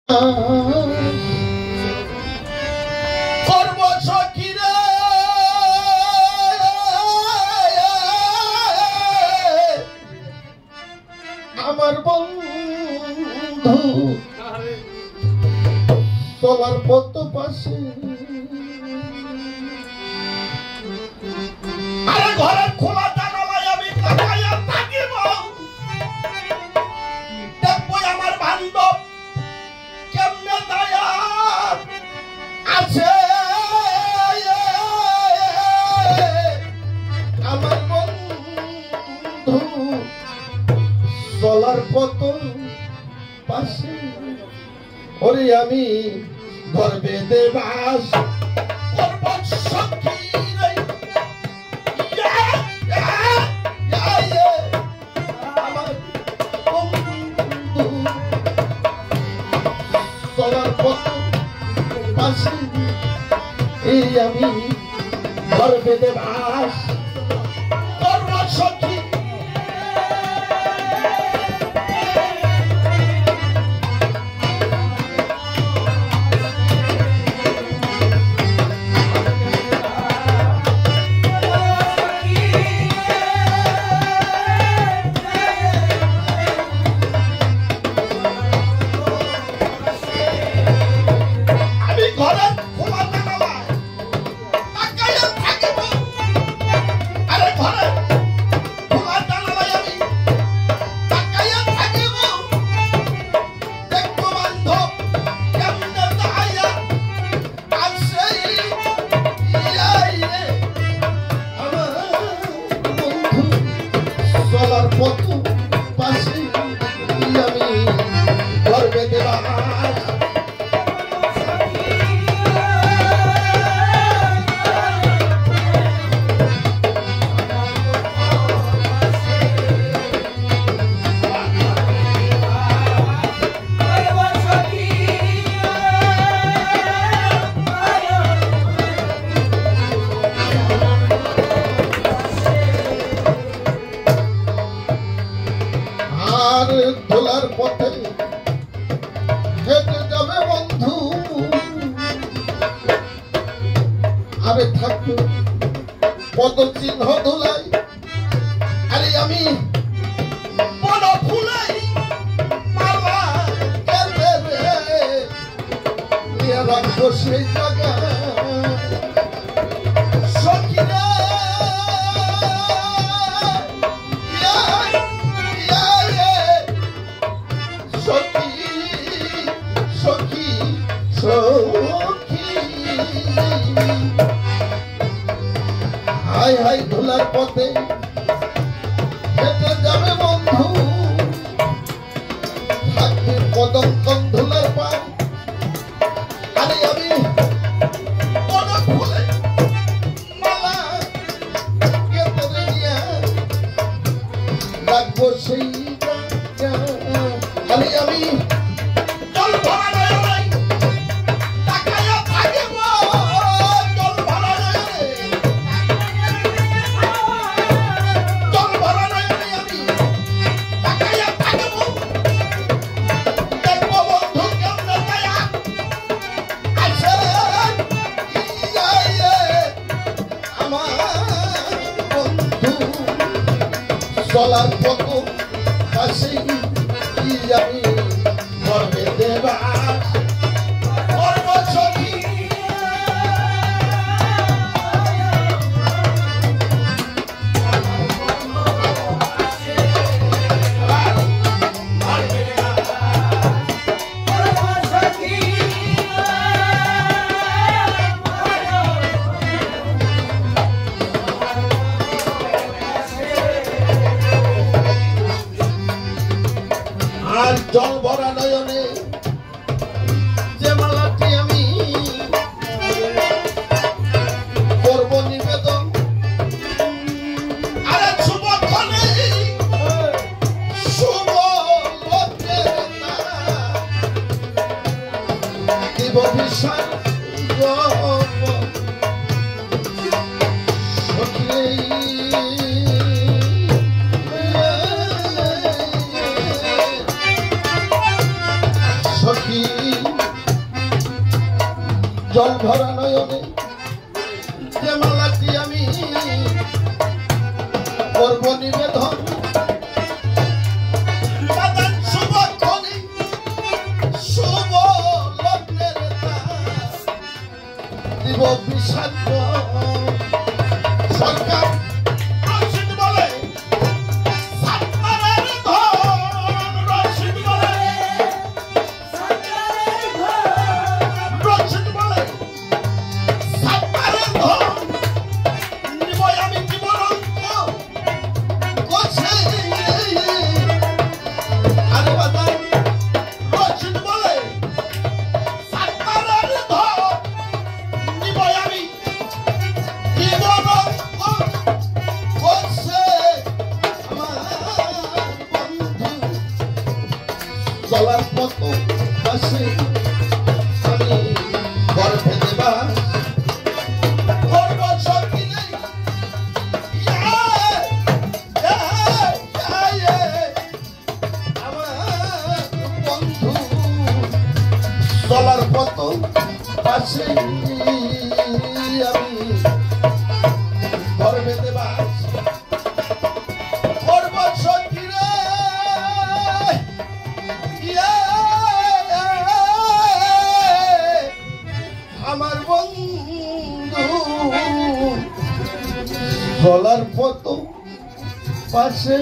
আমার বন্ধু চলার পথ পাশে আরে ঘরের খোলা জানালায় আমি তাকাইয়া থাকিব, দেখবো আমার বান্ধব কেমনে দয়া আছে। আমার বন্ধু চলার পথ পাশে ওরে আমি ঘর বেঁধে বাস করব সখী রে। আমার বন্ধু চলার পথ পাশে এই আমি ঘর বেঁধে বাস করব সখী। ধুলার পথে হেঁটে যাবে বন্ধু, আরে থাকবে পদ চিহ্ন ধুলাই। আরে আমি বন ফুলাই মালা কেটে রে নিয়ে রাখবো সেই জায়গা সখী রে। হাই হাই ধুলার পথে হেঁটে যাবে বন্ধু, থাকবে কদম ধুলার পায়। আরে আমি বন ফুলে মালা কেটে নিয়ে রাখবো সেই জায়গা। আরে আমি জল ভরা নয় তাকাইয়া থাকিব, জল ভরা নয় জল ভরা নয় আমি তাকাইয়া থাকিব, দেখবো বন্ধু কেমনে দয়া আছে। আমার বন্ধু চলার পথ পাশে আমি ঘর বেঁধে বাস করব সখী। আর জল ভরা নয়নে যে মালাটি আমি করব নিবেদন, আরে শুভক্ষণে শুভ দিব বিশাল সখী জল ভরা নয়নে যে মালাটি আমি করব নিবেদন শুভক্ষণে শুভ লগ্নের দিব বিসর্জন সরকার রশিদ বলে সাতবারের ধন রশিদ বলে রশিদ বলে সাতবারের ধন নিব আমি জীবনান্ত করছে আরে বাজার রশিদ বলে সাতবারের ধন নিব আমি জীবনান্ত করছে আমার বন্ধু চলার মতো পাশে আমি গর্ভে দেবা করব সকিনে আমার বন্ধু চলার মতো পাশে আমি গর্ভে দেবা করব সকিনে আমার বন্ধু গলার পতো পাশে